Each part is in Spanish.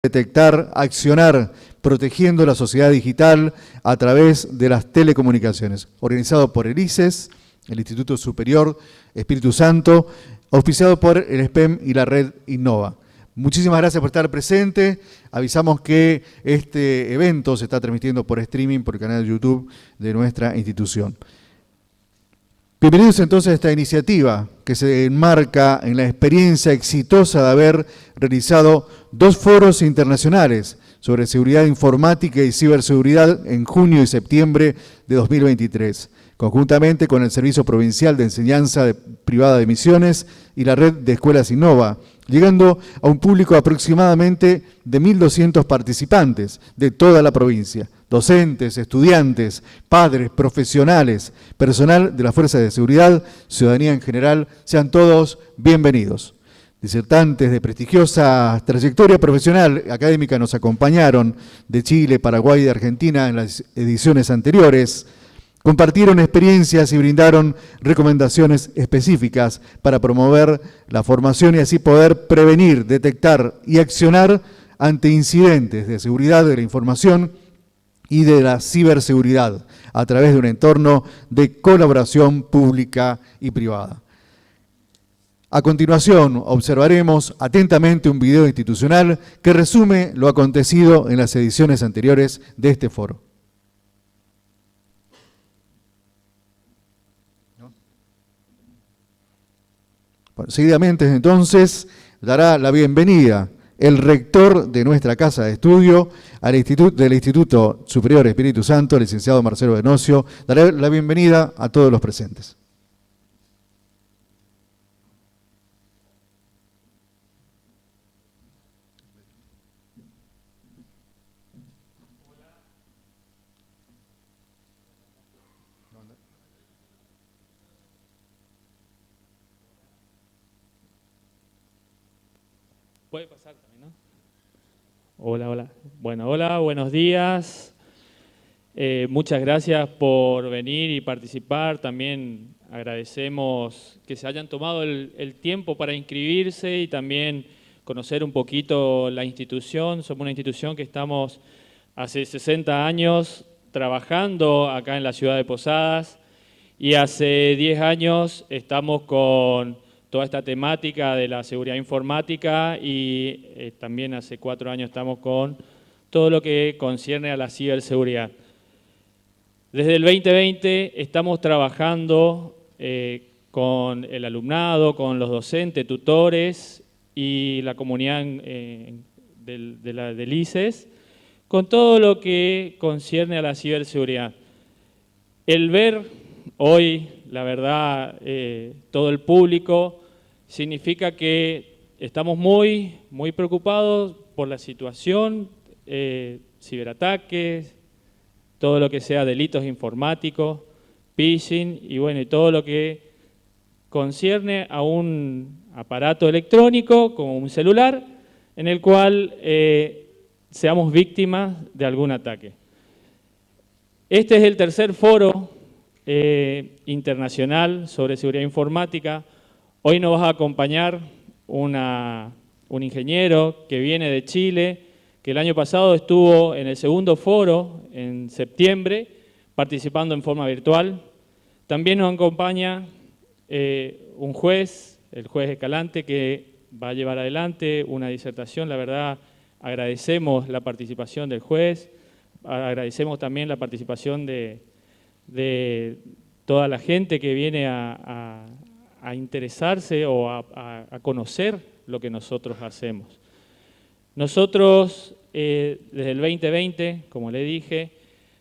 detectar, accionar, protegiendo la sociedad digital a través de las telecomunicaciones, organizado por el ICES, el Instituto Superior Espíritu Santo, auspiciado por el SPEM y la red Innova. Muchísimas gracias por estar presente. Avisamos que este evento se está transmitiendo por streaming por el canal de YouTube de nuestra institución. Bienvenidos entonces a esta iniciativa que se enmarca en la experiencia exitosa de haber realizado 2 foros internacionales sobre seguridad informática y ciberseguridad en junio y septiembre de 2023, conjuntamente con el Servicio Provincial de Enseñanza Privada de Misiones y la red de Escuelas Innova, llegando a un público aproximadamente de 1.200 participantes de toda la provincia. Docentes, estudiantes, padres, profesionales, personal de las fuerzas de seguridad, ciudadanía en general, sean todos bienvenidos. Disertantes de prestigiosa trayectoria profesional académica nos acompañaron de Chile, Paraguay y de Argentina en las ediciones anteriores. Compartieron experiencias y brindaron recomendaciones específicas para promover la formación y así poder prevenir, detectar y accionar ante incidentes de seguridad de la información y de la ciberseguridad a través de un entorno de colaboración pública y privada. A continuación, observaremos atentamente un video institucional que resume lo acontecido en las ediciones anteriores de este foro. Bueno, seguidamente, entonces, dará la bienvenida el rector de nuestra casa de estudio del Instituto Superior Espíritu Santo, el licenciado Marcelo Venocio, dará la bienvenida a todos los presentes. Puede pasar también, ¿no? Hola, hola. Bueno, hola, buenos días. Muchas gracias por venir y participar. También agradecemos que se hayan tomado el tiempo para inscribirse y también conocer un poquito la institución. Somos una institución que estamos hace 60 años trabajando acá en la ciudad de Posadas y hace 10 años estamos con toda esta temática de la seguridad informática y también hace 4 años estamos con todo lo que concierne a la ciberseguridad. Desde el 2020 estamos trabajando con el alumnado, con los docentes, tutores y la comunidad del ICES, con todo lo que concierne a la ciberseguridad. El ver hoy, la verdad, todo el público, significa que estamos muy preocupados por la situación, ciberataques, todo lo que sea delitos informáticos, phishing y bueno, y todo lo que concierne a un aparato electrónico como un celular en el cual seamos víctimas de algún ataque. Este es el tercer foro internacional sobre seguridad informática. Hoy nos va a acompañar un ingeniero que viene de Chile, que el año pasado estuvo en el segundo foro, en septiembre, participando en forma virtual. También nos acompaña un juez, el juez Escalante, que va a llevar adelante una disertación. La verdad, agradecemos la participación del juez, agradecemos también la participación de toda la gente que viene a interesarse o a conocer lo que nosotros hacemos. Nosotros, desde el 2020, como le dije,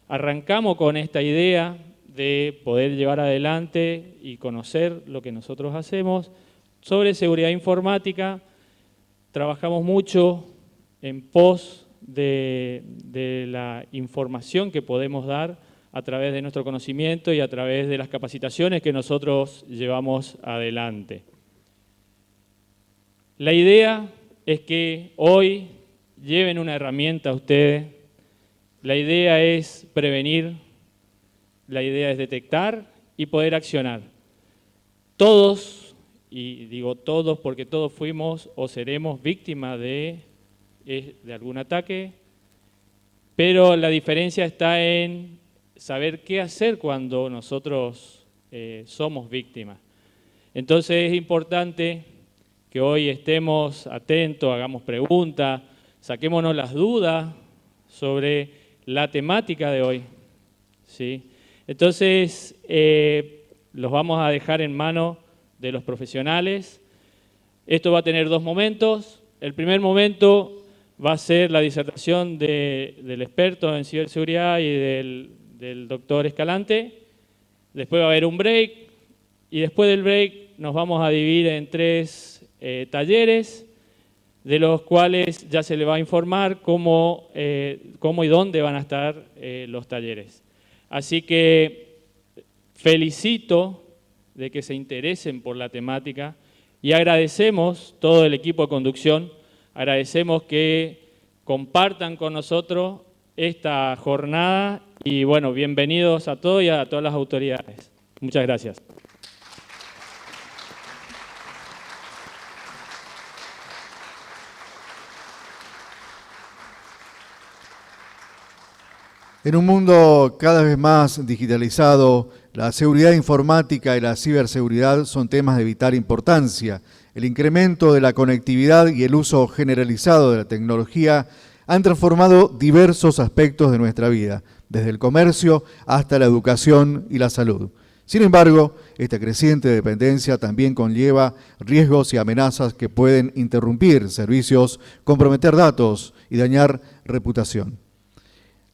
arrancamos con esta idea de poder llevar adelante y conocer lo que nosotros hacemos. Sobre seguridad informática, trabajamos mucho en pos de la información que podemos dar a través de nuestro conocimiento y a través de las capacitaciones que nosotros llevamos adelante. La idea es que hoy lleven una herramienta a ustedes. La idea es prevenir, la idea es detectar y poder accionar. Todos, y digo todos porque todos fuimos o seremos víctimas de es de algún ataque, pero la diferencia está en saber qué hacer cuando nosotros somos víctimas. Entonces es importante que hoy estemos atentos, hagamos preguntas, saquémonos las dudas sobre la temática de hoy, ¿sí? Entonces, los vamos a dejar en manos de los profesionales. Esto va a tener dos momentos. El primer momento va a ser la disertación del experto en ciberseguridad y del doctor Escalante. Después va a haber un break y después del break nos vamos a dividir en tres talleres, de los cuales ya se le va a informar cómo y dónde van a estar los talleres. Así que felicito de que se interesen por la temática y agradecemos todo el equipo de conducción, agradecemos que compartan con nosotros esta jornada y bueno, bienvenidos a todos y a todas las autoridades. Muchas gracias. En un mundo cada vez más digitalizado, la seguridad informática y la ciberseguridad son temas de vital importancia. El incremento de la conectividad y el uso generalizado de la tecnología han transformado diversos aspectos de nuestra vida, desde el comercio hasta la educación y la salud. Sin embargo, esta creciente dependencia también conlleva riesgos y amenazas que pueden interrumpir servicios, comprometer datos y dañar reputación.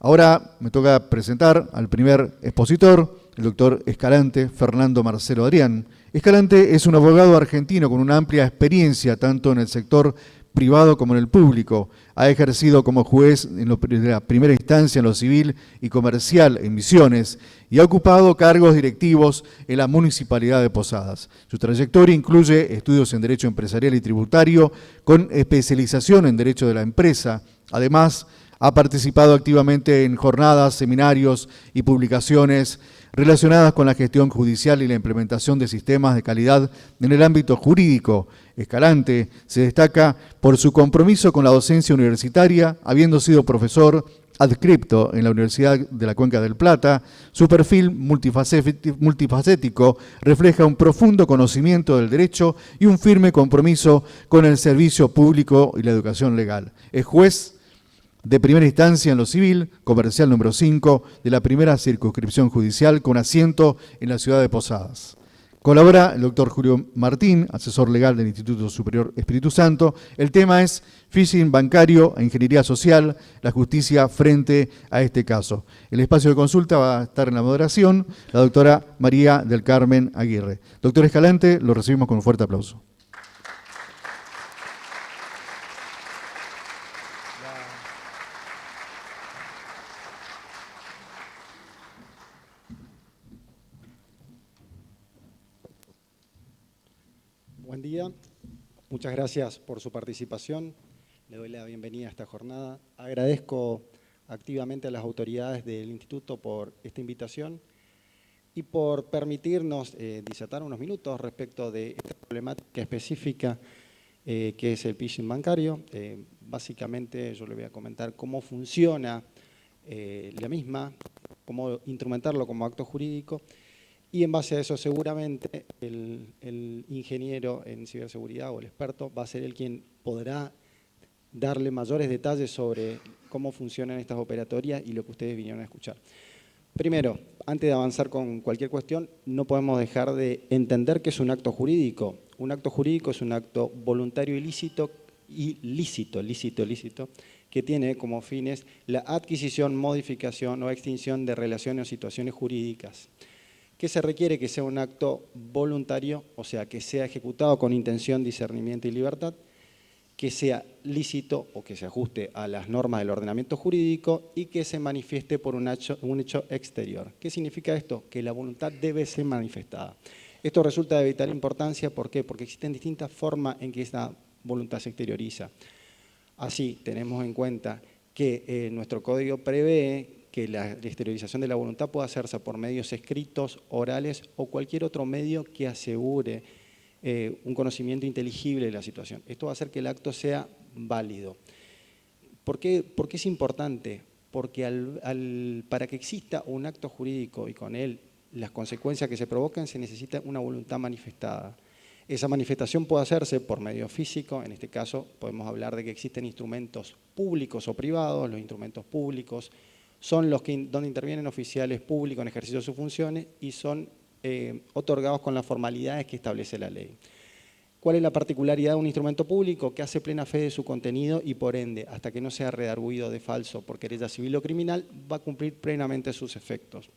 Ahora me toca presentar al primer expositor, el doctor Escalante, Fernando Marcelo Adrián. Escalante es un abogado argentino con una amplia experiencia tanto en el sector privado como en el público. Ha ejercido como juez en la primera instancia en lo civil y comercial en Misiones y ha ocupado cargos directivos en la Municipalidad de Posadas. Su trayectoria incluye estudios en Derecho Empresarial y Tributario con especialización en Derecho de la Empresa. Además, ha participado activamente en jornadas, seminarios y publicaciones relacionadas con la gestión judicial y la implementación de sistemas de calidad en el ámbito jurídico. Escalante se destaca por su compromiso con la docencia universitaria, habiendo sido profesor adscripto en la Universidad de la Cuenca del Plata. Su perfil multifacético refleja un profundo conocimiento del derecho y un firme compromiso con el servicio público y la educación legal. Es juez de primera instancia en lo civil, comercial número 5, de la primera circunscripción judicial con asiento en la ciudad de Posadas. Colabora el doctor Julio Martín, asesor legal del Instituto Superior Espíritu Santo. El tema es phishing bancario e ingeniería social, la justicia frente a este caso. El espacio de consulta va a estar en la moderación la doctora María del Carmen Aguirre. Doctor Escalante, lo recibimos con un fuerte aplauso. Buen día, muchas gracias por su participación, le doy la bienvenida a esta jornada. Agradezco activamente a las autoridades del Instituto por esta invitación y por permitirnos disertar unos minutos respecto de esta problemática específica que es el phishing bancario. Básicamente yo le voy a comentar cómo funciona la misma, cómo instrumentarlo como acto jurídico. Y en base a eso seguramente el ingeniero en ciberseguridad o el experto va a ser el quien podrá darle mayores detalles sobre cómo funcionan estas operatorias y lo que ustedes vinieron a escuchar. Primero, antes de avanzar con cualquier cuestión, no podemos dejar de entender que es un acto jurídico. Un acto jurídico es un acto voluntario ilícito, que tiene como fines la adquisición, modificación o extinción de relaciones o situaciones jurídicas. ¿Qué se requiere? Que sea un acto voluntario, o sea, que sea ejecutado con intención, discernimiento y libertad, que sea lícito o que se ajuste a las normas del ordenamiento jurídico y que se manifieste por un hecho exterior. ¿Qué significa esto? Que la voluntad debe ser manifestada. Esto resulta de vital importancia, ¿por qué? Porque existen distintas formas en que esta voluntad se exterioriza. Así, tenemos en cuenta que nuestro código prevé que la exteriorización de la voluntad pueda hacerse por medios escritos, orales o cualquier otro medio que asegure un conocimiento inteligible de la situación. Esto va a hacer que el acto sea válido. ¿Por qué es importante? Porque para que exista un acto jurídico y con él las consecuencias que se provocan, se necesita una voluntad manifestada. Esa manifestación puede hacerse por medio físico, en este caso podemos hablar de que existen instrumentos públicos o privados. Los instrumentos públicos son donde intervienen oficiales públicos en ejercicio de sus funciones y son otorgados con las formalidades que establece la ley. ¿Cuál es la particularidad de un instrumento público? Que hace plena fe de su contenido y por ende, hasta que no sea redarguido de falso por querella civil o criminal, va a cumplir plenamente sus efectos.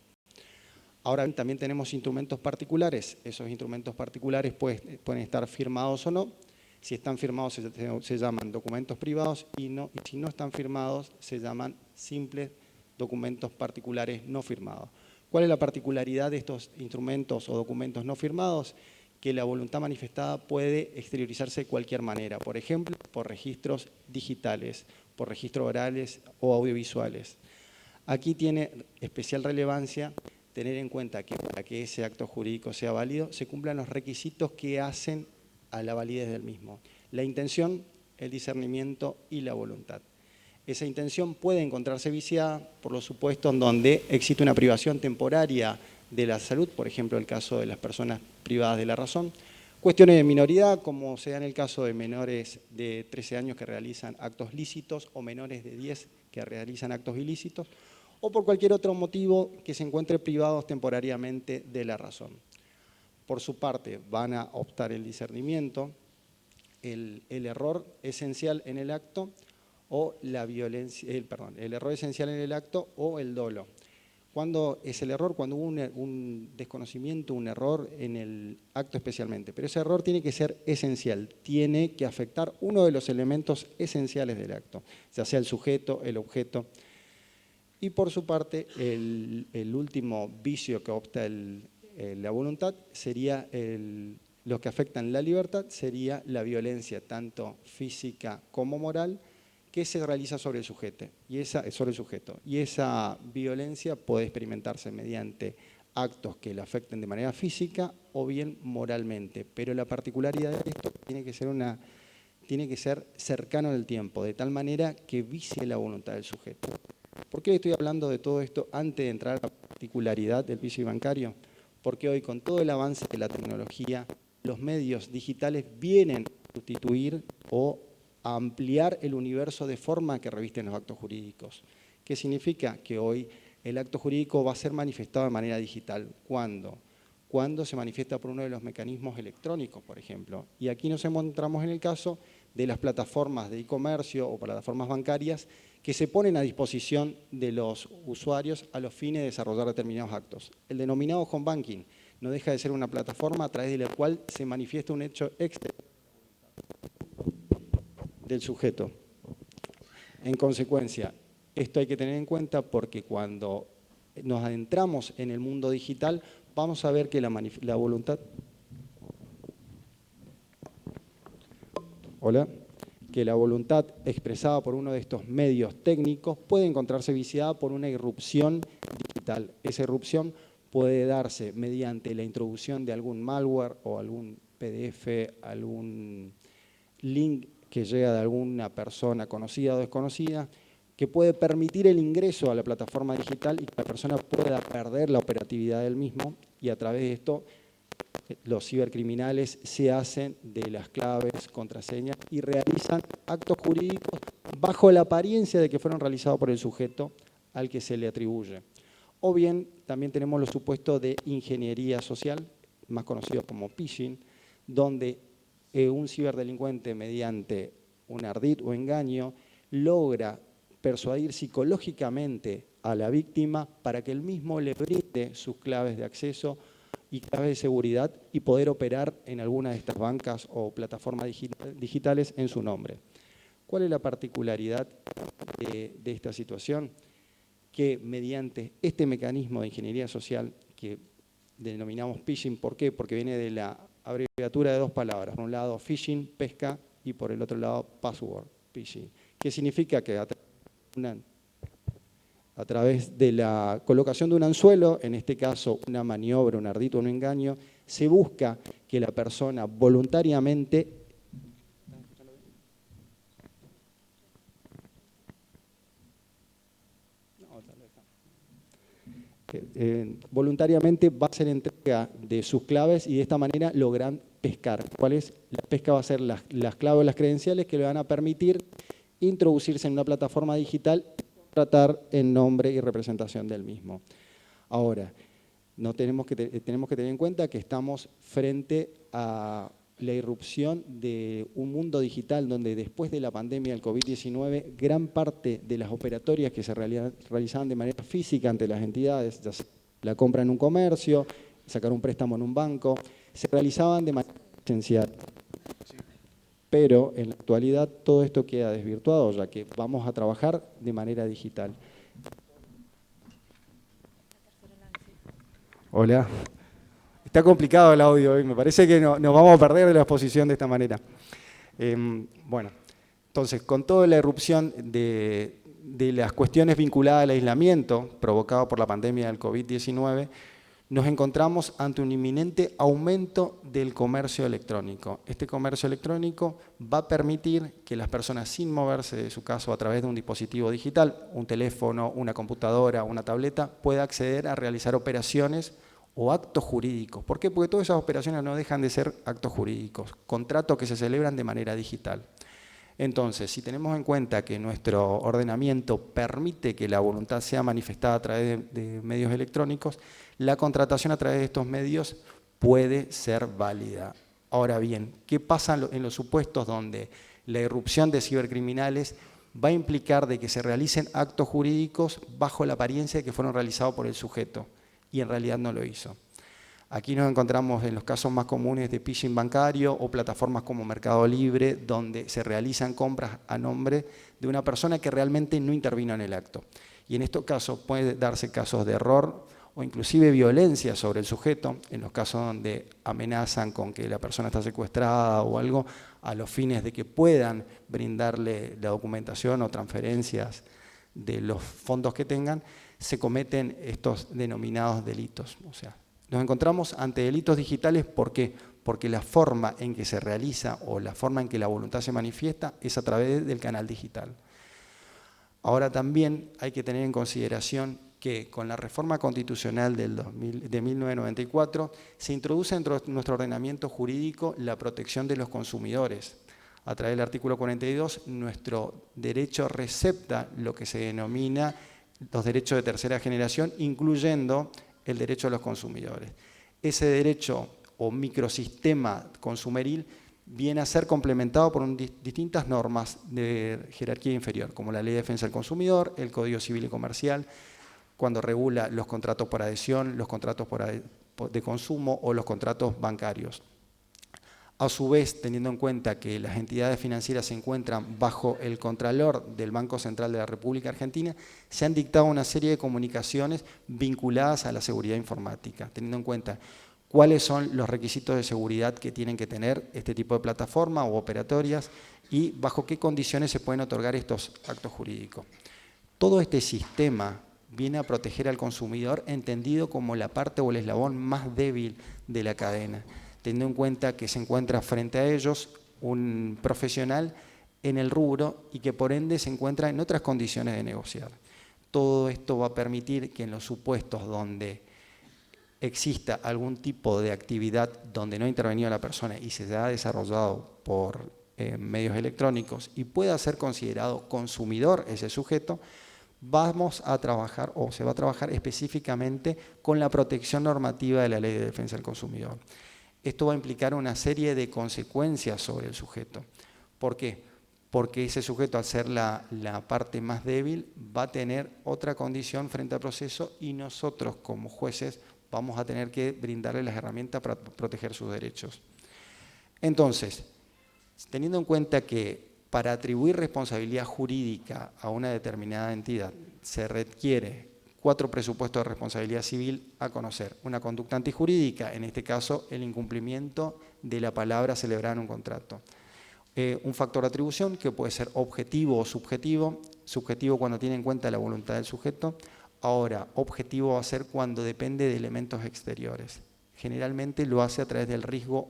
Ahora bien, también tenemos instrumentos particulares. Esos instrumentos particulares pueden estar firmados o no. Si están firmados se llaman documentos privados y si no están firmados se llaman simples documentos particulares no firmados. ¿Cuál es la particularidad de estos instrumentos o documentos no firmados? Que la voluntad manifestada puede exteriorizarse de cualquier manera, por ejemplo, por registros digitales, por registros orales o audiovisuales. Aquí tiene especial relevancia tener en cuenta que para que ese acto jurídico sea válido, se cumplan los requisitos que hacen a la validez del mismo: la intención, el discernimiento y la voluntad. Esa intención puede encontrarse viciada por los supuestos en donde existe una privación temporaria de la salud, por ejemplo, el caso de las personas privadas de la razón, cuestiones de minoridad, como sea en el caso de menores de 13 años que realizan actos lícitos o menores de 10 que realizan actos ilícitos, o por cualquier otro motivo que se encuentre privados temporariamente de la razón. Por su parte, van a optar el discernimiento, el error esencial en el acto o la violencia, el error esencial en el acto o el dolo. ¿Cuándo es el error? Cuando hubo un desconocimiento, un error en el acto especialmente. Pero ese error tiene que ser esencial, tiene que afectar uno de los elementos esenciales del acto, ya sea el sujeto, el objeto. Y por su parte, el último vicio que opta la voluntad sería los que afectan la libertad, sería la violencia, tanto física como moral, que se realiza sobre el sujeto. Y esa violencia puede experimentarse mediante actos que la afecten de manera física o bien moralmente. Pero la particularidad de esto tiene que ser cercano en el tiempo, de tal manera que vicie la voluntad del sujeto. ¿Por qué estoy hablando de todo esto antes de entrar a la particularidad del vicio bancario? Porque hoy, con todo el avance de la tecnología, los medios digitales vienen a sustituir o a ampliar el universo de forma que revisten los actos jurídicos. ¿Qué significa? Que hoy el acto jurídico va a ser manifestado de manera digital. ¿Cuándo? Cuando se manifiesta por uno de los mecanismos electrónicos, por ejemplo. Y aquí nos encontramos en el caso de las plataformas de e-comercio o plataformas bancarias que se ponen a disposición de los usuarios a los fines de desarrollar determinados actos. El denominado home banking no deja de ser una plataforma a través de la cual se manifiesta un hecho externo del sujeto. En consecuencia, esto hay que tener en cuenta porque cuando nos adentramos en el mundo digital, vamos a ver que la voluntad... Hola. Que la voluntad expresada por uno de estos medios técnicos puede encontrarse viciada por una irrupción digital. Esa irrupción puede darse mediante la introducción de algún malware o algún PDF, algún link que llega de alguna persona conocida o desconocida, que puede permitir el ingreso a la plataforma digital y que la persona pueda perder la operatividad del mismo, y a través de esto los cibercriminales se hacen de las claves, contraseñas y realizan actos jurídicos bajo la apariencia de que fueron realizados por el sujeto al que se le atribuye. O bien también tenemos los supuestos de ingeniería social, más conocidos como phishing, donde un ciberdelincuente mediante un ardid o engaño logra persuadir psicológicamente a la víctima para que el mismo le brinde sus claves de acceso y claves de seguridad y poder operar en alguna de estas bancas o plataformas digitales en su nombre. ¿Cuál es la particularidad de esta situación? Que mediante este mecanismo de ingeniería social que denominamos phishing, ¿por qué? Porque viene de la abreviatura de dos palabras. Por un lado phishing, pesca, y por el otro lado password, phishing. ¿Qué significa? Que a través de la colocación de un anzuelo, en este caso una maniobra, un ardid o un engaño, se busca que la persona voluntariamente voluntariamente va a hacer entrega de sus claves y de esta manera logran pescar. ¿Cuál es? La pesca va a ser las claves o las credenciales que le van a permitir introducirse en una plataforma digital y contratar en nombre y representación del mismo. Ahora, tenemos que tener en cuenta que estamos frente a la irrupción de un mundo digital donde después de la pandemia del COVID-19, gran parte de las operatorias que se realizaban de manera física ante las entidades, ya sea la compra en un comercio, sacar un préstamo en un banco, se realizaban de manera presencial. Pero en la actualidad todo esto queda desvirtuado, ya que vamos a trabajar de manera digital. Hola. Está complicado el audio hoy, me parece que nos vamos a perder de la exposición de esta manera. Bueno, entonces, con toda la irrupción de las cuestiones vinculadas al aislamiento provocado por la pandemia del COVID-19, nos encontramos ante un inminente aumento del comercio electrónico. Este comercio electrónico va a permitir que las personas, sin moverse de su casa a través de un dispositivo digital, un teléfono, una computadora, una tableta, pueda acceder a realizar operaciones o actos jurídicos. ¿Por qué? Porque todas esas operaciones no dejan de ser actos jurídicos, contratos que se celebran de manera digital. Entonces, si tenemos en cuenta que nuestro ordenamiento permite que la voluntad sea manifestada a través de medios electrónicos, la contratación a través de estos medios puede ser válida. Ahora bien, ¿qué pasa en los supuestos donde la irrupción de cibercriminales va a implicar de que se realicen actos jurídicos bajo la apariencia de que fueron realizados por el sujeto y en realidad no lo hizo? Aquí nos encontramos en los casos más comunes de phishing bancario o plataformas como Mercado Libre, donde se realizan compras a nombre de una persona que realmente no intervino en el acto. Y en estos casos puede darse casos de error o inclusive violencia sobre el sujeto, en los casos donde amenazan con que la persona está secuestrada o algo, a los fines de que puedan brindarle la documentación o transferencias de los fondos que tengan, se cometen estos denominados delitos. O sea, nos encontramos ante delitos digitales, ¿por qué? Porque la forma en que se realiza o la forma en que la voluntad se manifiesta es a través del canal digital. Ahora también hay que tener en consideración que con la reforma constitucional de 1994 se introduce dentro de nuestro ordenamiento jurídico la protección de los consumidores. A través del artículo 42, nuestro derecho recepta lo que se denomina los derechos de tercera generación, incluyendo el derecho a los consumidores. Ese derecho o microsistema consumeril viene a ser complementado por distintas normas de jerarquía inferior, como la Ley de Defensa del Consumidor, el Código Civil y Comercial, cuando regula los contratos por adhesión, los contratos de consumo o los contratos bancarios. A su vez, teniendo en cuenta que las entidades financieras se encuentran bajo el Contralor del Banco Central de la República Argentina, se han dictado una serie de comunicaciones vinculadas a la seguridad informática, teniendo en cuenta cuáles son los requisitos de seguridad que tienen que tener este tipo de plataforma u operatorias y bajo qué condiciones se pueden otorgar estos actos jurídicos. Todo este sistema viene a proteger al consumidor entendido como la parte o el eslabón más débil de la cadena, teniendo en cuenta que se encuentra frente a ellos un profesional en el rubro y que por ende se encuentra en otras condiciones de negociar. Todo esto va a permitir que en los supuestos donde exista algún tipo de actividad donde no ha intervenido la persona y se ha desarrollado por medios electrónicos y pueda ser considerado consumidor ese sujeto, vamos a trabajar o se va a trabajar específicamente con la protección normativa de la Ley de Defensa del Consumidor. Esto va a implicar una serie de consecuencias sobre el sujeto. ¿Por qué? Porque ese sujeto, al ser la parte más débil, va a tener otra condición frente al proceso y nosotros como jueces vamos a tener que brindarle las herramientas para proteger sus derechos. Entonces, teniendo en cuenta que para atribuir responsabilidad jurídica a una determinada entidad se requiere 4 presupuestos de responsabilidad civil a conocer. Una conducta antijurídica, en este caso el incumplimiento de la palabra celebrada en un contrato. Un factor de atribución que puede ser objetivo o subjetivo. Subjetivo cuando tiene en cuenta la voluntad del sujeto. Ahora, objetivo va a ser cuando depende de elementos exteriores. Generalmente lo hace a través del riesgo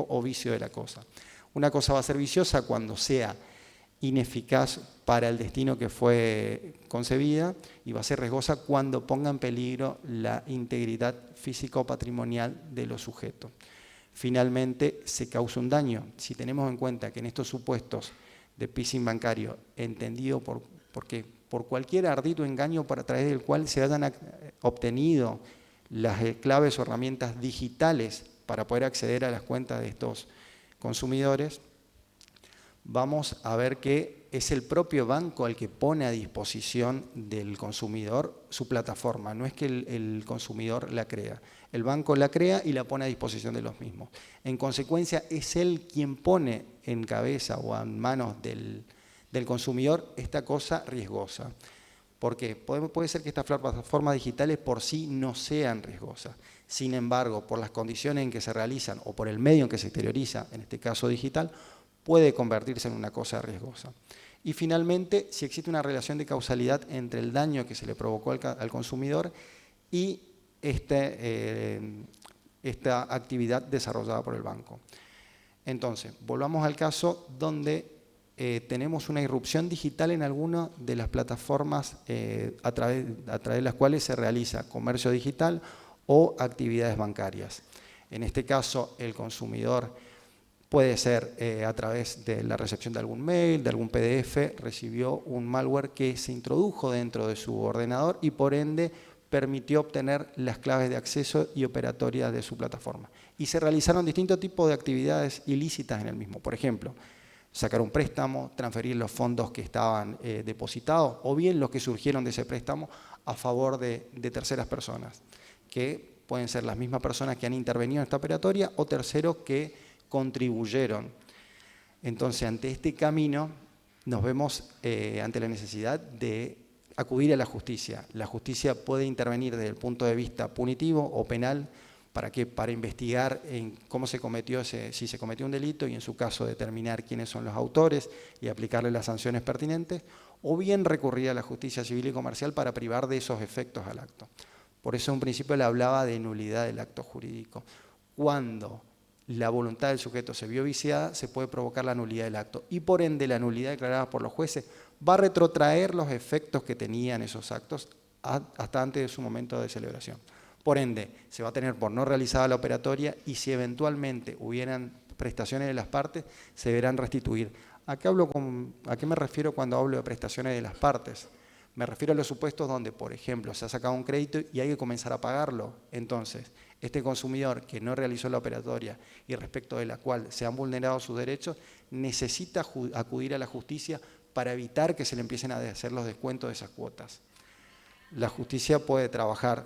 o vicio de la cosa. Una cosa va a ser viciosa cuando sea ineficaz para el destino que fue concebida y va a ser riesgosa cuando ponga en peligro la integridad física o patrimonial de los sujetos. Finalmente, se causa un daño. Si tenemos en cuenta que en estos supuestos de phishing bancario, entendido porque por cualquier ardito engaño a través del cual se hayan obtenido las claves o herramientas digitales para poder acceder a las cuentas de estos consumidores, vamos a ver que es el propio banco el que pone a disposición del consumidor su plataforma, no es que el consumidor la crea. El banco la crea y la pone a disposición de los mismos. En consecuencia, es él quien pone en cabeza o en manos del consumidor esta cosa riesgosa. ¿Por qué? Puede ser que estas plataformas digitales por sí no sean riesgosas. Sin embargo, por las condiciones en que se realizan o por el medio en que se exterioriza, en este caso digital, puede convertirse en una cosa riesgosa. Y finalmente, si existe una relación de causalidad entre el daño que se le provocó al consumidor y esta actividad desarrollada por el banco. Entonces, volvamos al caso donde tenemos una irrupción digital en alguna de las plataformas a través de las cuales se realiza comercio digital o actividades bancarias. En este caso, el consumidor puede ser a través de la recepción de algún mail, de algún PDF, recibió un malware que se introdujo dentro de su ordenador y por ende permitió obtener las claves de acceso y operatoria de su plataforma. Y se realizaron distintos tipos de actividades ilícitas en el mismo. Por ejemplo, sacar un préstamo, transferir los fondos que estaban depositados o bien los que surgieron de ese préstamo a favor de terceras personas, que pueden ser las mismas personas que han intervenido en esta operatoria o terceros que contribuyeron. Entonces, ante este camino, nos vemos ante la necesidad de acudir a la justicia. La justicia puede intervenir desde el punto de vista punitivo o penal. ¿Para qué? Para investigar en cómo se cometió si se cometió un delito y en su caso determinar quiénes son los autores y aplicarle las sanciones pertinentes, o bien recurrir a la justicia civil y comercial para privar de esos efectos al acto. Por eso en un principio le hablaba de nulidad del acto jurídico. Cuando la voluntad del sujeto se vio viciada, se puede provocar la nulidad del acto y por ende la nulidad declarada por los jueces va a retrotraer los efectos que tenían esos actos hasta antes de su momento de celebración. Por ende, se va a tener por no realizada la operatoria y si eventualmente hubieran prestaciones de las partes, se deberán restituir. ¿A qué me refiero cuando hablo de prestaciones de las partes? Me refiero a los supuestos donde, por ejemplo, se ha sacado un crédito y hay que comenzar a pagarlo. Entonces, este consumidor que no realizó la operatoria y respecto de la cual se han vulnerado sus derechos, necesita acudir a la justicia para evitar que se le empiecen a hacer los descuentos de esas cuotas. La justicia puede trabajar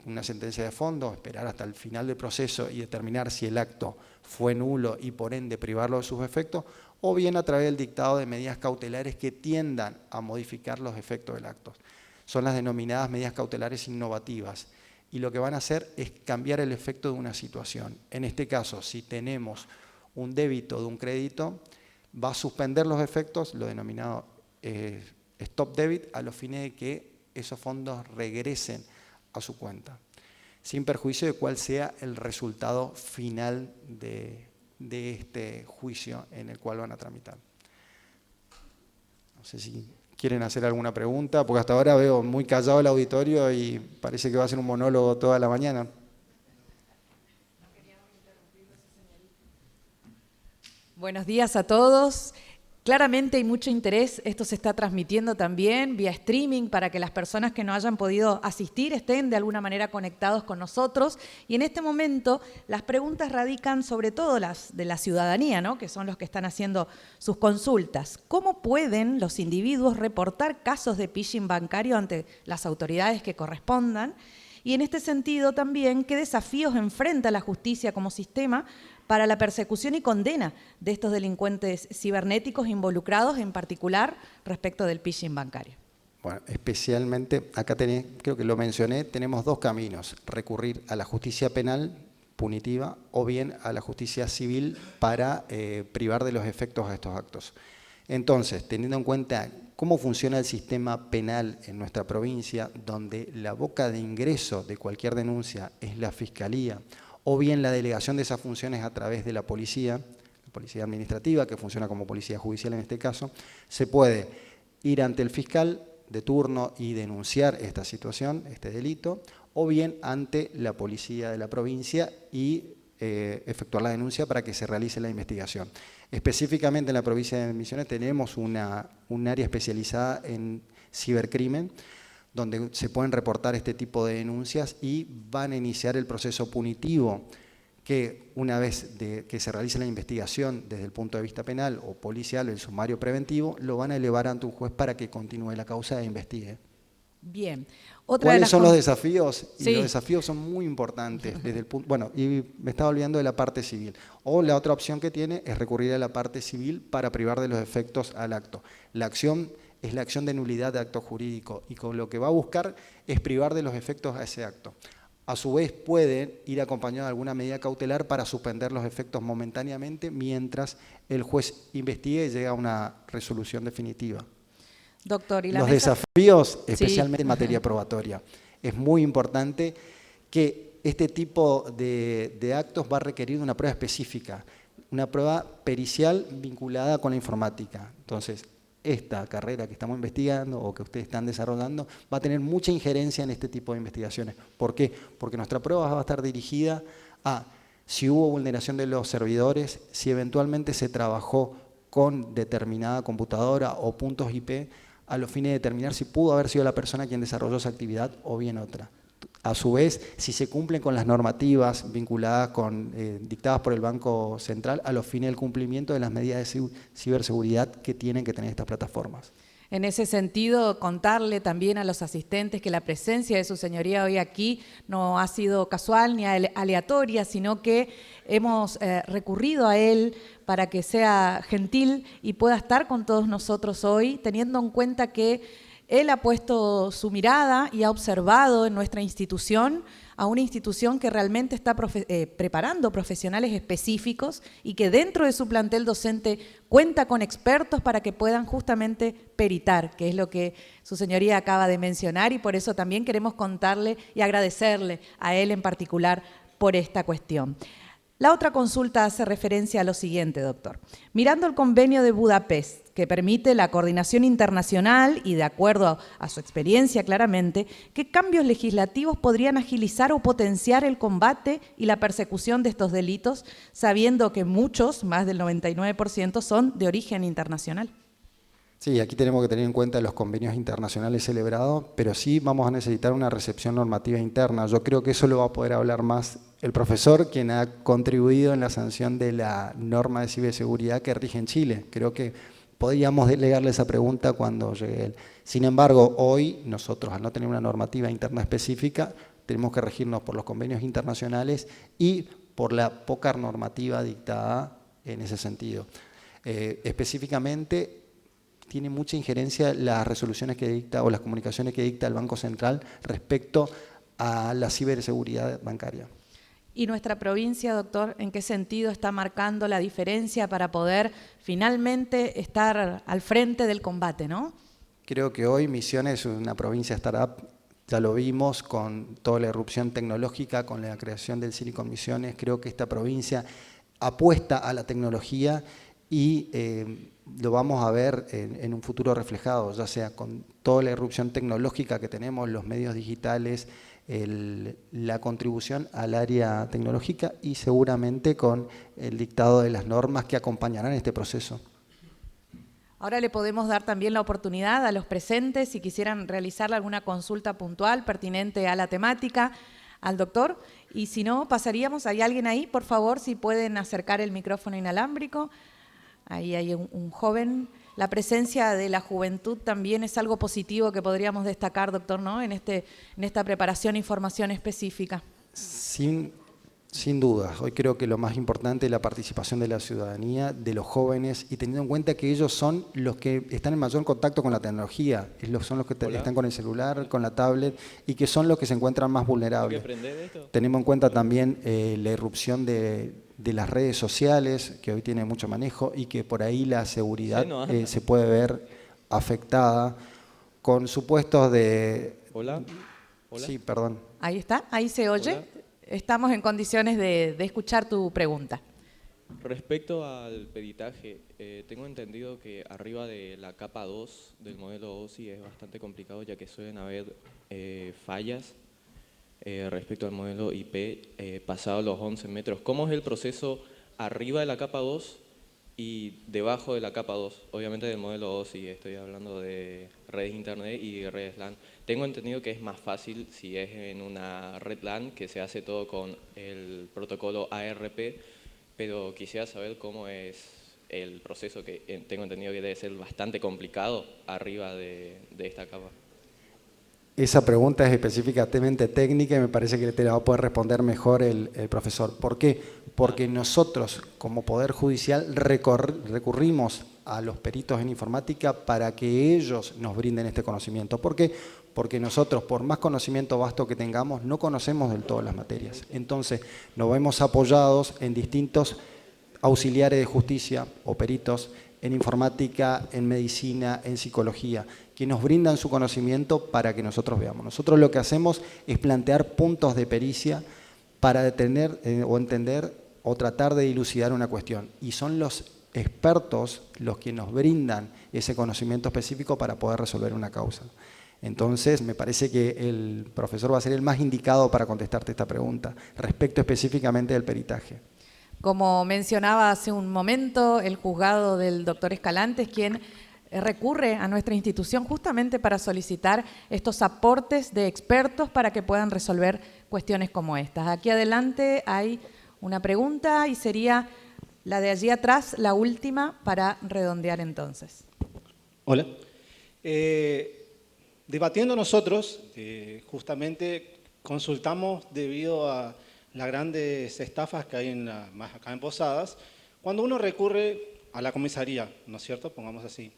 una sentencia de fondo, esperar hasta el final del proceso y determinar si el acto fue nulo y por ende privarlo de sus efectos, o bien a través del dictado de medidas cautelares que tiendan a modificar los efectos del acto. Son las denominadas medidas cautelares innovativas y lo que van a hacer es cambiar el efecto de una situación. En este caso, si tenemos un débito de un crédito, va a suspender los efectos, lo denominado stop debit, a los fines de que esos fondos regresen a su cuenta, sin perjuicio de cuál sea el resultado final de este juicio en el cual van a tramitar. No sé si quieren hacer alguna pregunta, porque hasta ahora veo muy callado el auditorio y parece que va a ser un monólogo toda la mañana. Buenos días a todos. Claramente hay mucho interés, esto se está transmitiendo también vía streaming para que las personas que no hayan podido asistir estén de alguna manera conectados con nosotros. Y en este momento las preguntas radican sobre todo las de la ciudadanía, ¿no? Que son los que están haciendo sus consultas. ¿Cómo pueden los individuos reportar casos de phishing bancario ante las autoridades que correspondan? Y en este sentido también, ¿qué desafíos enfrenta la justicia como sistema para la persecución y condena de estos delincuentes cibernéticos involucrados, en particular respecto del phishing bancario? Bueno, especialmente, acá creo que lo mencioné, tenemos dos caminos: recurrir a la justicia penal punitiva o bien a la justicia civil para privar de los efectos a estos actos. Entonces, teniendo en cuenta cómo funciona el sistema penal en nuestra provincia, donde la boca de ingreso de cualquier denuncia es la Fiscalía, o bien la delegación de esas funciones a través de la policía administrativa, que funciona como policía judicial en este caso, se puede ir ante el fiscal de turno y denunciar esta situación, este delito, o bien ante la policía de la provincia y efectuar la denuncia para que se realice la investigación. Específicamente en la provincia de Misiones tenemos un área especializada en cibercrimen, donde se pueden reportar este tipo de denuncias y van a iniciar el proceso punitivo, que una vez que se realice la investigación desde el punto de vista penal o policial, el sumario preventivo, lo van a elevar ante un juez para que continúe la causa e investigue. Bien. ¿Cuáles son los desafíos? Sí. Y los desafíos son muy importantes desde el punto. Bueno, y me estaba olvidando de la parte civil. O la otra opción que tiene es recurrir a la parte civil para privar de los efectos al acto. La acción es la acción de nulidad de acto jurídico y con lo que va a buscar es privar de los efectos a ese acto. A su vez puede ir acompañado de alguna medida cautelar para suspender los efectos momentáneamente mientras el juez investigue y llega a una resolución definitiva. Doctor, ¿y los desafíos, especialmente en materia probatoria? Es muy importante que este tipo de actos va a requerir una prueba específica, una prueba pericial vinculada con la informática. Entonces, esta carrera que estamos investigando o que ustedes están desarrollando va a tener mucha injerencia en este tipo de investigaciones. ¿Por qué? Porque nuestra prueba va a estar dirigida a si hubo vulneración de los servidores, si eventualmente se trabajó con determinada computadora o puntos IP, a los fines de determinar si pudo haber sido la persona quien desarrolló esa actividad o bien otra. A su vez, si se cumplen con las normativas vinculadas dictadas por el Banco Central a los fines del cumplimiento de las medidas de ciberseguridad que tienen que tener estas plataformas. En ese sentido, contarle también a los asistentes que la presencia de su señoría hoy aquí no ha sido casual ni aleatoria, sino que hemos recurrido a él para que sea gentil y pueda estar con todos nosotros hoy, teniendo en cuenta que él ha puesto su mirada y ha observado en nuestra institución, a una institución que realmente está preparando profesionales específicos y que dentro de su plantel docente cuenta con expertos para que puedan justamente peritar, que es lo que su señoría acaba de mencionar, y por eso también queremos contarle y agradecerle a él en particular por esta cuestión. La otra consulta hace referencia a lo siguiente, doctor. Mirando el convenio de Budapest, que permite la coordinación internacional y de acuerdo a su experiencia claramente, ¿qué cambios legislativos podrían agilizar o potenciar el combate y la persecución de estos delitos, sabiendo que muchos, más del 99%, son de origen internacional? Sí, aquí tenemos que tener en cuenta los convenios internacionales celebrados, pero sí vamos a necesitar una recepción normativa interna. Yo creo que eso lo va a poder hablar más el profesor, quien ha contribuido en la sanción de la norma de ciberseguridad que rige en Chile. Creo que podríamos delegarle esa pregunta cuando llegue él. Sin embargo, hoy nosotros, al no tener una normativa interna específica, tenemos que regirnos por los convenios internacionales y por la poca normativa dictada en ese sentido. Específicamente, tiene mucha injerencia las resoluciones que dicta o las comunicaciones que dicta el Banco Central respecto a la ciberseguridad bancaria. ¿Y nuestra provincia, doctor, en qué sentido está marcando la diferencia para poder finalmente estar al frente del combate, no? Creo que hoy Misiones es una provincia startup, ya lo vimos con toda la irrupción tecnológica, con la creación del Silicon Misiones. Creo que esta provincia apuesta a la tecnología y lo vamos a ver en un futuro reflejado, ya sea con toda la irrupción tecnológica que tenemos, los medios digitales, la contribución al área tecnológica y seguramente con el dictado de las normas que acompañarán este proceso. Ahora le podemos dar también la oportunidad a los presentes, si quisieran realizarle alguna consulta puntual pertinente a la temática, al doctor, y si no, pasaríamos, ¿hay alguien ahí? Por favor, si pueden acercar el micrófono inalámbrico. Ahí hay un joven. La presencia de la juventud también es algo positivo que podríamos destacar, doctor, ¿no? En esta preparación y formación específica. Sin duda, hoy creo que lo más importante es la participación de la ciudadanía, de los jóvenes, y teniendo en cuenta que ellos son los que están en mayor contacto con la tecnología, son los que están con el celular, con la tablet, y que son los que se encuentran más vulnerables. Tenemos en cuenta también la irrupción de las redes sociales, que hoy tiene mucho manejo, y que por ahí la seguridad se puede ver afectada con supuestos de... Hola. Sí, perdón. Ahí está, ahí se oye. Hola. Estamos en condiciones de escuchar tu pregunta. Respecto al peritaje, tengo entendido que arriba de la capa 2 del modelo OSI es bastante complicado, ya que suelen haber fallas respecto al modelo IP pasado los 11 metros. ¿Cómo es el proceso arriba de la capa 2 y debajo de la capa 2? Obviamente del modelo OSI, estoy hablando de redes internet y redes LAN. Tengo entendido que es más fácil si es en una red LAN, que se hace todo con el protocolo ARP, pero quisiera saber cómo es el proceso, que tengo entendido que debe ser bastante complicado arriba de esta capa. Esa pregunta es específicamente técnica y me parece que te la va a poder responder mejor el profesor. ¿Por qué? Porque nosotros, como Poder Judicial, recurrimos a los peritos en informática para que ellos nos brinden este conocimiento. ¿Por qué? Porque nosotros, por más conocimiento vasto que tengamos, no conocemos del todo las materias. Entonces, nos vemos apoyados en distintos auxiliares de justicia o peritos en informática, en medicina, en psicología, que nos brindan su conocimiento para que nosotros veamos. Nosotros lo que hacemos es plantear puntos de pericia para detener o entender o tratar de dilucidar una cuestión. Y son los expertos los que nos brindan ese conocimiento específico para poder resolver una causa. Entonces, me parece que el profesor va a ser el más indicado para contestarte esta pregunta, respecto específicamente del peritaje. Como mencionaba hace un momento, el juzgado del doctor Escalante es quien recurre a nuestra institución justamente para solicitar estos aportes de expertos para que puedan resolver cuestiones como estas. Aquí adelante hay una pregunta y sería la de allí atrás, la última, para redondear entonces. Hola. Debatiendo nosotros, justamente consultamos debido a las grandes estafas que hay más acá en Posadas, cuando uno recurre a la comisaría, ¿no es cierto? Pongamos así.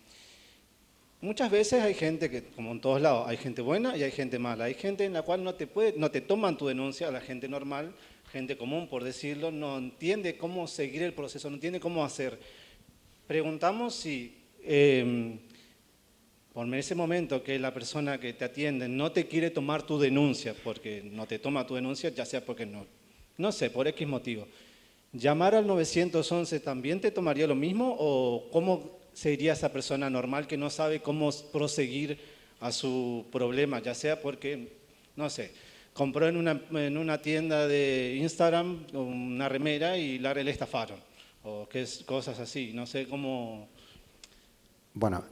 Muchas veces hay gente que, como en todos lados, hay gente buena y hay gente mala. Hay gente en la cual no te toman tu denuncia, la gente normal, gente común, por decirlo, no entiende cómo seguir el proceso, no entiende cómo hacer. Preguntamos si por ese momento que la persona que te atiende no te quiere tomar tu denuncia, porque no te toma tu denuncia, ya sea porque no sé, por X motivo. ¿Llamar al 911 también te tomaría lo mismo o cómo sería esa persona normal que no sabe cómo proseguir a su problema? Ya sea porque, no sé, compró en una tienda de Instagram una remera y le estafaron, o cosas así, no sé cómo... Bueno,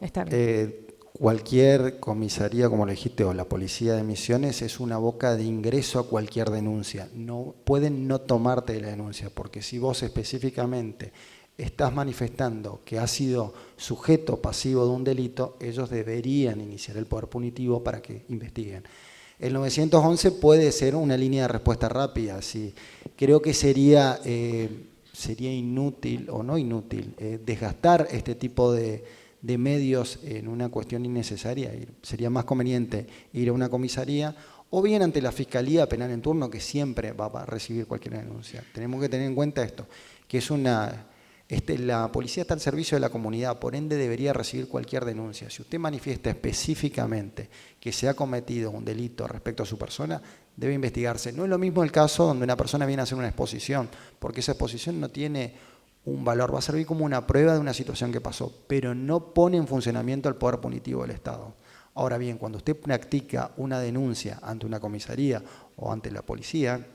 cualquier comisaría, como lo dijiste, o la policía de Misiones es una boca de ingreso a cualquier denuncia. No, pueden no tomarte la denuncia, porque si vos específicamente estás manifestando que has sido sujeto pasivo de un delito, ellos deberían iniciar el poder punitivo para que investiguen. El 911 puede ser una línea de respuesta rápida. Sí. Creo que sería inútil, o no inútil, desgastar este tipo de medios en una cuestión innecesaria. Sería más conveniente ir a una comisaría o bien ante la Fiscalía Penal en turno, que siempre va a recibir cualquier denuncia. Tenemos que tener en cuenta esto, que es la policía está al servicio de la comunidad, por ende debería recibir cualquier denuncia. Si usted manifiesta específicamente que se ha cometido un delito respecto a su persona, debe investigarse. No es lo mismo el caso donde una persona viene a hacer una exposición, porque esa exposición no tiene un valor, va a servir como una prueba de una situación que pasó, pero no pone en funcionamiento el poder punitivo del Estado. Ahora bien, cuando usted practica una denuncia ante una comisaría o ante la policía,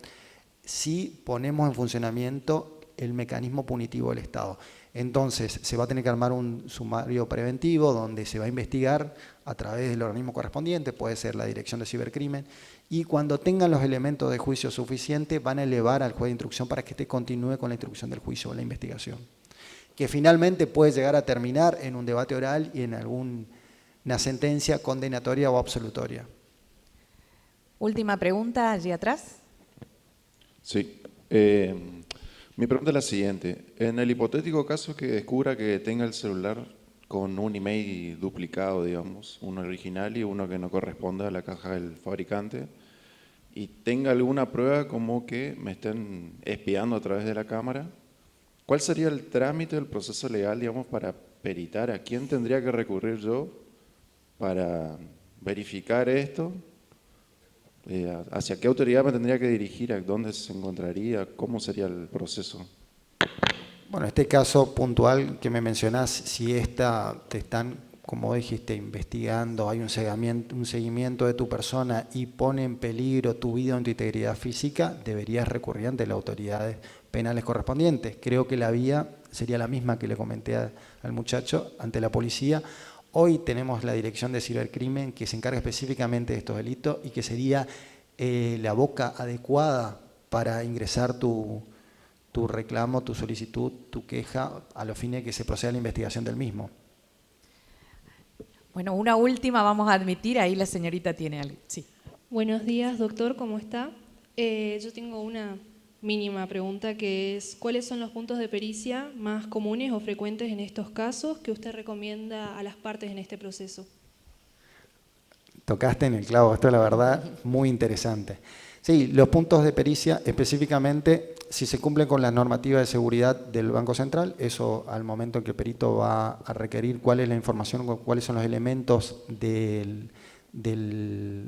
sí ponemos en funcionamiento el mecanismo punitivo del Estado. Entonces, se va a tener que armar un sumario preventivo donde se va a investigar a través del organismo correspondiente, puede ser la Dirección de Cibercrimen, y cuando tengan los elementos de juicio suficientes van a elevar al juez de instrucción para que este continúe con la instrucción del juicio o la investigación, que finalmente puede llegar a terminar en un debate oral y en alguna sentencia condenatoria o absolutoria. Última pregunta, allí atrás. Sí. Mi pregunta es la siguiente. En el hipotético caso que descubra que tenga el celular con un email duplicado, digamos, uno original y uno que no corresponda a la caja del fabricante, y tenga alguna prueba como que me estén espiando a través de la cámara, ¿cuál sería el trámite del proceso legal, digamos, para peritar? ¿A quién tendría que recurrir yo para verificar esto? ¿Hacia qué autoridad me tendría que dirigir? ¿A dónde se encontraría? ¿Cómo sería el proceso? Bueno, este caso puntual que me mencionás, si te están, como dijiste, investigando, hay un seguimiento de tu persona y pone en peligro tu vida o tu integridad física, deberías recurrir ante las autoridades penales correspondientes. Creo que la vía sería la misma que le comenté al muchacho, ante la policía. Hoy tenemos la Dirección de Cibercrimen que se encarga específicamente de estos delitos y que sería la boca adecuada para ingresar tu reclamo, tu solicitud, tu queja, a los fines de que se proceda a la investigación del mismo. Bueno, una última vamos a admitir, ahí la señorita tiene algo. Sí. Buenos días, doctor, ¿cómo está? Yo tengo una mínima pregunta que es, ¿cuáles son los puntos de pericia más comunes o frecuentes en estos casos que usted recomienda a las partes en este proceso? Tocaste en el clavo, esto es la verdad muy interesante. Sí, los puntos de pericia específicamente, si se cumplen con la normativa de seguridad del Banco Central, eso al momento en que el perito va a requerir cuál es la información, cuáles son los elementos de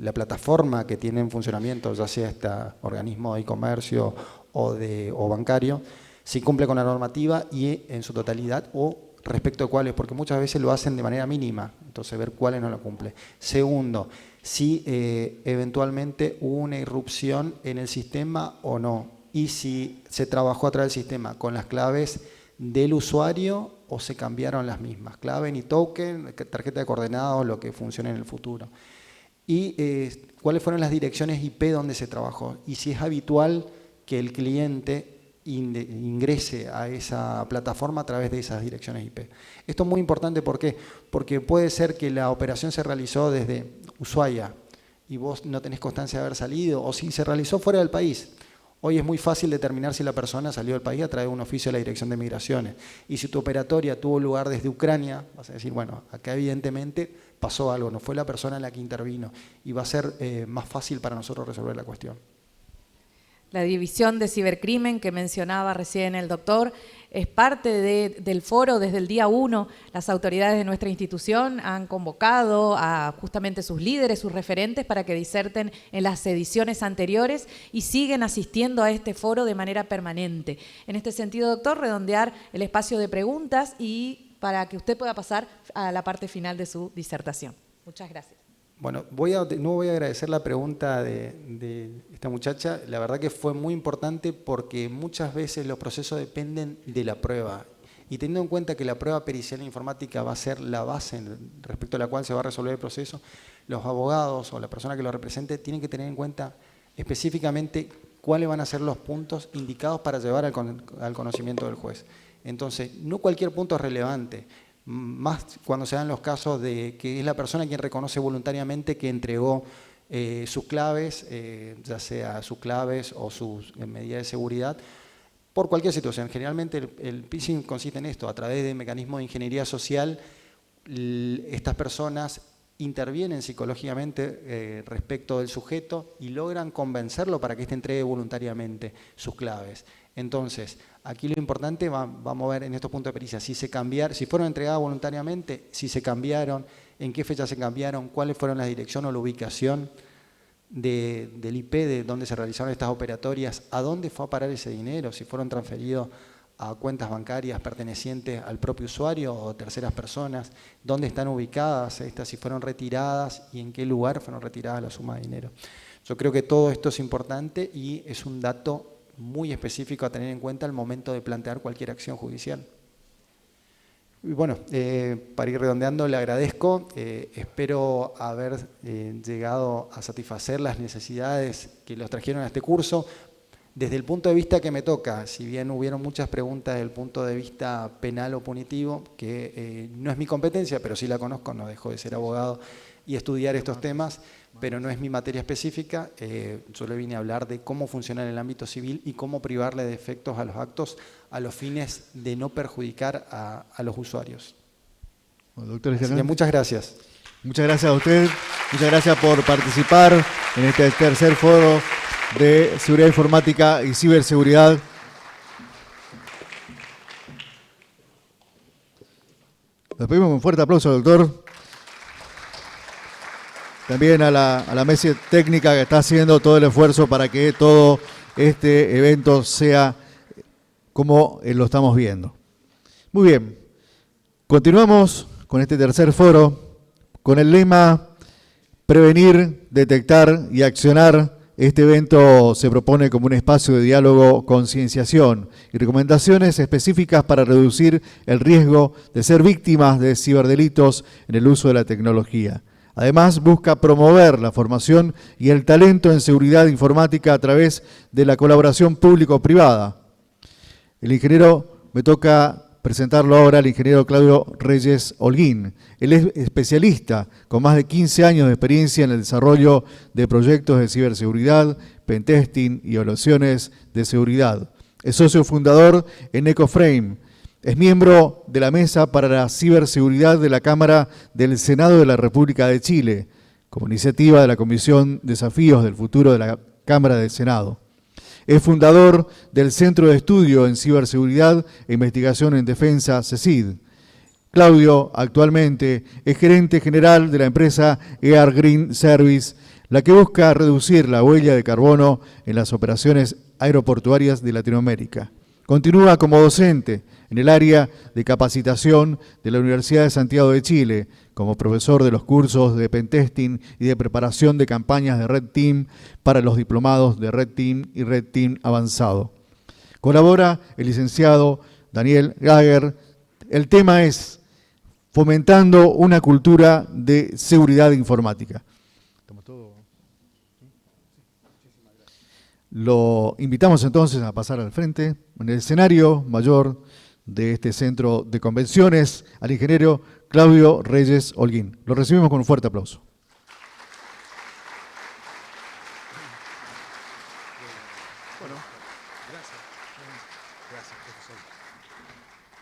la plataforma que tiene en funcionamiento, ya sea este organismo de comercio o bancario, si cumple con la normativa y en su totalidad o respecto a cuáles, porque muchas veces lo hacen de manera mínima, entonces ver cuáles no lo cumple. Segundo, si eventualmente hubo una irrupción en el sistema o no, y si se trabajó a través del sistema con las claves del usuario o se cambiaron las mismas, clave ni token, tarjeta de coordenadas, lo que funcione en el futuro. Y cuáles fueron las direcciones IP donde se trabajó, y si es habitual que el cliente ingrese a esa plataforma a través de esas direcciones IP. Esto es muy importante, ¿por qué? Porque puede ser que la operación se realizó desde Ushuaia y vos no tenés constancia de haber salido, o si se realizó fuera del país. Hoy es muy fácil determinar si la persona salió del país a través de un oficio de la Dirección de Migraciones. Y si tu operatoria tuvo lugar desde Ucrania, vas a decir, bueno, acá evidentemente pasó algo, no fue la persona la que intervino, y va a ser más fácil para nosotros resolver la cuestión. La División de Cibercrimen que mencionaba recién el doctor es parte del foro desde el día 1. Las autoridades de nuestra institución han convocado a justamente sus líderes, sus referentes, para que diserten en las ediciones anteriores y siguen asistiendo a este foro de manera permanente. En este sentido, doctor, redondear el espacio de preguntas y para que usted pueda pasar a la parte final de su disertación. Muchas gracias. Bueno, no voy a agradecer la pregunta de esta muchacha. La verdad que fue muy importante porque muchas veces los procesos dependen de la prueba. Y teniendo en cuenta que la prueba pericial informática va a ser la base respecto a la cual se va a resolver el proceso, los abogados o la persona que lo represente tienen que tener en cuenta específicamente cuáles van a ser los puntos indicados para llevar al conocimiento del juez. Entonces, no cualquier punto es relevante. Más cuando se dan los casos de que es la persona quien reconoce voluntariamente que entregó sus claves, ya sea sus claves o sus medidas de seguridad, por cualquier situación. Generalmente el phishing consiste en esto, a través de mecanismos de ingeniería social, estas personas intervienen psicológicamente respecto del sujeto y logran convencerlo para que éste entregue voluntariamente sus claves. Entonces, aquí lo importante, vamos a ver en estos puntos de pericia, si fueron entregadas voluntariamente, si se cambiaron, en qué fecha se cambiaron, cuáles fueron la dirección o la ubicación del IP de donde se realizaron estas operatorias, a dónde fue a parar ese dinero, si fueron transferidos a cuentas bancarias pertenecientes al propio usuario o terceras personas, dónde están ubicadas estas, si fueron retiradas y en qué lugar fueron retiradas la suma de dinero. Yo creo que todo esto es importante y es un dato muy específico a tener en cuenta al momento de plantear cualquier acción judicial. Y bueno, para ir redondeando, le agradezco, espero haber llegado a satisfacer las necesidades que los trajeron a este curso. Desde el punto de vista que me toca, si bien hubieron muchas preguntas desde el punto de vista penal o punitivo, que no es mi competencia, pero sí la conozco, no dejo de ser abogado y estudiar estos temas, pero no es mi materia específica. Yo le vine a hablar de cómo funciona en el ámbito civil y cómo privarle de efectos a los actos a los fines de no perjudicar a los usuarios. Bueno, doctor, así que muchas gracias. Muchas gracias a usted, muchas gracias por participar en este tercer foro de seguridad informática y ciberseguridad. Le pedimos un fuerte aplauso al doctor. También a la mesa técnica que está haciendo todo el esfuerzo para que todo este evento sea como lo estamos viendo. Muy bien, continuamos con este tercer foro con el lema Prevenir, detectar y accionar. Este evento se propone como un espacio de diálogo, concienciación y recomendaciones específicas para reducir el riesgo de ser víctimas de ciberdelitos en el uso de la tecnología. Además, busca promover la formación y el talento en seguridad informática a través de la colaboración público-privada. El ingeniero, me toca presentarlo ahora, el ingeniero Claudio Reyes Holguín. Él es especialista con más de 15 años de experiencia en el desarrollo de proyectos de ciberseguridad, pentesting y evaluaciones de seguridad. Es socio fundador en EcoFrame. Es miembro de la Mesa para la Ciberseguridad de la Cámara del Senado de la República de Chile, como iniciativa de la Comisión Desafíos del Futuro de la Cámara del Senado. Es fundador del Centro de Estudio en Ciberseguridad e Investigación en Defensa, CECID. Claudio actualmente es gerente general de la empresa EAR Green Service, la que busca reducir la huella de carbono en las operaciones aeroportuarias de Latinoamérica. Continúa como docente en el área de capacitación de la Universidad de Santiago de Chile, como profesor de los cursos de pentesting y de preparación de campañas de Red Team para los diplomados de Red Team y Red Team Avanzado. Colabora el licenciado Daniel Gager. El tema es fomentando una cultura de seguridad informática. Lo invitamos entonces a pasar al frente, en el escenario mayor de este centro de convenciones, al ingeniero Claudio Reyes Holguín. Lo recibimos con un fuerte aplauso.